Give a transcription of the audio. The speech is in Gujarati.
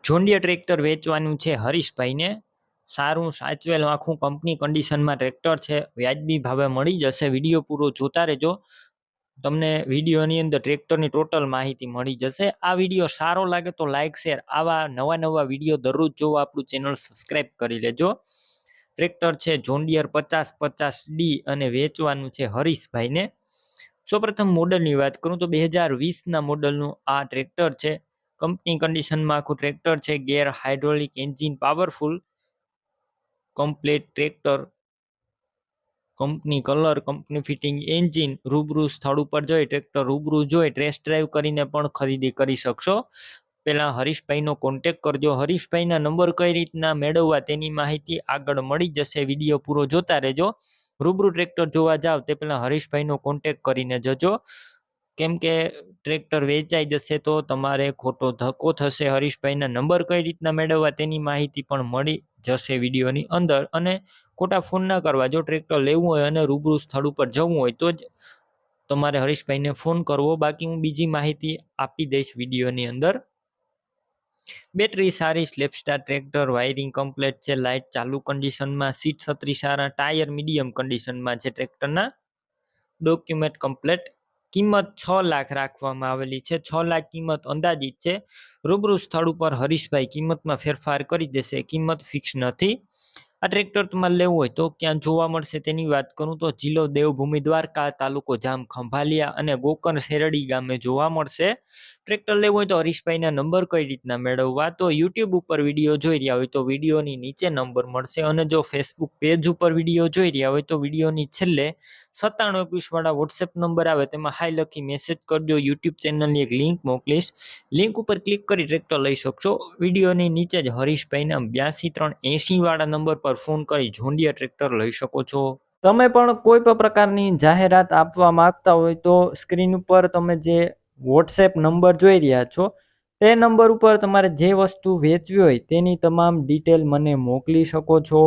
જોન્ડિયર ટ્રેક્ટર વેચવાનું છે હરીશભાઈને. સારું સાચવેલું આખું કંપની કન્ડિશનમાં ટ્રેક્ટર છે. વ્યાજબી ભાવે મળી જશે. વિડીયો પૂરો જોતા રહેજો. તમને વિડીયોની અંદર ટ્રેક્ટરની ટોટલ માહિતી મળી જશે. આ વિડીયો સારો લાગે તો લાઇક શેર, આવા નવા વિડીયો દરરોજ જોવા આપણું ચેનલ સબસ્ક્રાઈબ કરી લેજો. ટ્રેક્ટર છે જોન્ડિયર 5050D અને વેચવાનું છે હરીશભાઈને. સૌપ્રથમ મોડલની વાત કરું તો 2020ના મોડલનું આ ટ્રેક્ટર છે. કંપની કન્ડિશનમાં આખું ટ્રેક્ટર છે. Gear, hydraulic engine, powerful complete tractor. Company colour, company fitting engine. રૂબરૂ સ્થળ ઉપર જઈ ટ્રેક્ટર રૂબરૂ જોઈ ટેસ્ટ ડ્રાઈવ કરીને પણ ખરીદી કરી શકશો. પહેલા હરીશભાઈનો કોન્ટેક કરજો. હરીશભાઈના નંબર કઈ રીતના મેળવવા તેની માહિતી આગળ મળી જશે. વિડીયો પૂરો જોતા રહેજો. રૂબરૂ ટ્રેક્ટર જોવા જાવ તે પહેલા હરીશભાઈનો કોન્ટેક કરીને જજો. કેમ કે ટ્રેક્ટર વેચાઈ જશે તો તમારે ખોટો ધક્કો થશે. હરીશભાઈના નંબર કઈ રીતના મેળવવા તેની માહિતી પણ મળી જશે વિડીયોની અંદર. અને ખોટા ફોન ના કરવા. જો ટ્રેક્ટર લેવું હોય અને રૂબરૂ સ્થળ ઉપર જવું હોય તો જ તમારે હરીશભાઈને ફોન કરવો. બાકી હું બીજી માહિતી આપી દઈશ વિડીયોની અંદર. બેટરી સારી, સ્લેપસ્ટાર ટ્રેક્ટર, વાયરિંગ કમ્પ્લીટ છે, લાઇટ ચાલુ કન્ડિશનમાં, સીટ છત્રી સારા, ટાયર મીડિયમ કન્ડિશનમાં છે ટ્રેક્ટરના. Document complete. કિંમત 6 લાખ રાખવામાં આવેલી છે. 6 લાખ કિંમત અંદાજિત છે. રૂબરૂ સ્થળ ઉપર હરીશભાઈ કિંમતમાં ફેરફાર કરી દેશે. કિંમત ફિક્સ નથી. આ ટ્રેક્ટર તમારે લેવું હોય તો ક્યાં જોવા મળશે તેની વાત કરું તો જિલ્લો દેવભૂમિ દ્વારકા, તાલુકો જામ ખંભાલિયા અને ગોકર્ણ શેરડી ગામે જોવા મળશે. ટ્રેક્ટર લેવું હોય તો હરીશભાઈના નંબર કઈ રીતના મેળવવા? તો યુટ્યુબ ઉપર વિડીયો જોઈ રહ્યા હોય તો વિડીયોની નીચે નંબર મળશે. અને જો ફેસબુક પેજ ઉપર વિડીયો જોઈ રહ્યા હોય તો વિડીયોની છેલ્લે 9721 વાળા વોટ્સએપ નંબર આવે તેમાં હાઈ લખી મેસેજ કરજો. યુટ્યુબ ચેનલની એક લિંક મોકલીશ. લિંક ઉપર ક્લિક કરી ટ્રેક્ટર લઈ શકશો. વિડીયોની નીચે જ હરીશભાઈના 82 380 વાળા નંબર પર ફોન કરી જોન્ડિયર ટ્રેક્ટર લઈ શકો છો. તમે પણ કોઈ પણ પ્રકારની જાહેરાત આપવા માંગતા હોય તો સ્ક્રીન ઉપર તમે જે વોટ્સએપ નંબર જોઈ રહ્યા છો તે નંબર ઉપર તમારે જે વસ્તુ વેચવી હોય તેની તમામ ડિટેલ મને મોકલી શકો છો.